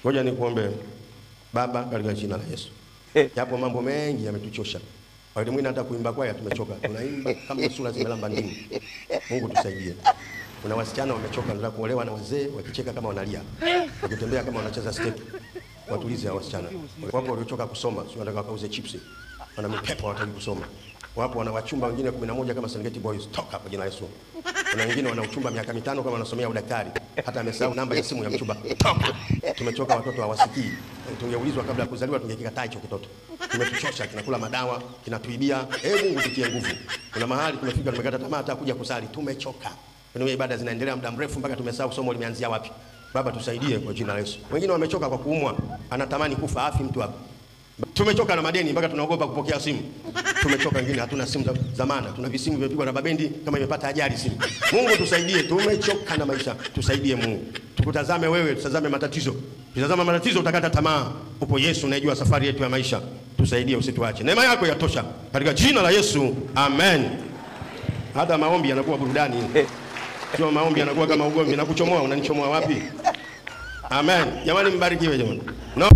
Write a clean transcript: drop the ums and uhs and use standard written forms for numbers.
Ngoja nikuombe. Baba, katika jina la Yesu. Yapo mambo mengi yametuchosha. Wakati mwingine hata kuimba kwaya tumechoka. Tunaimba kama sura zimelamba ndimi. Mungu tusaidie. Kuna wasichana wamechoka, wanataka kuolewa na wazee, wakicheka kama wanalia. Wakitembea kama wanacheza step. Watulize hao wasichana. Wapo waliochoka kusoma, sio wanataka kauze chips. Wana mipepo hawataki kusoma. Wapo wana wachumba wengine 11 kama Serengeti Boys. Toka kwa jina la Yesu. Kuna wengine wana uchumba miaka 5 kama wanasomea udaktari. Hata amesahau namba ya simu ya mchumba. Toka. Tumechoka, watoto hawasikii. Tungeulizwa kabla ya kuzaliwa tungekikataa hicho kitoto. Tumetuchosha, kinakula madawa, kinatuibia. Mungu tutie nguvu. Kuna mahali tumefika tumekata tamaa hata kuja kusali. Tumechoka. Kuna ibada zinaendelea muda mrefu mpaka tumesahau somo limeanzia wapi. Baba tusaidie kwa jina la Yesu. Wengine wamechoka kwa kuumwa, anatamani kufa afi mtu hapo. Tumechoka na madeni mpaka tunaogopa kupokea simu. Tumechoka, wengine hatuna simu za maana. Tuna visimu vimepigwa na babendi kama imepata ajali simu. Mungu tusaidie, tumechoka na maisha. Tusaidie Mungu. Tukutazame wewe, tutazame matatizo. Tutazama matatizo utakata tamaa. Upo Yesu unayejua safari yetu ya maisha. Tusaidie, usituache. Neema yako yatosha. Katika jina la Yesu. Amen. Hata maombi yanakuwa burudani. Sio maombi yanakuwa kama ugomvi na kuchomoa, unanichomoa wapi? Amen. Jamani mbarikiwe jamani. No.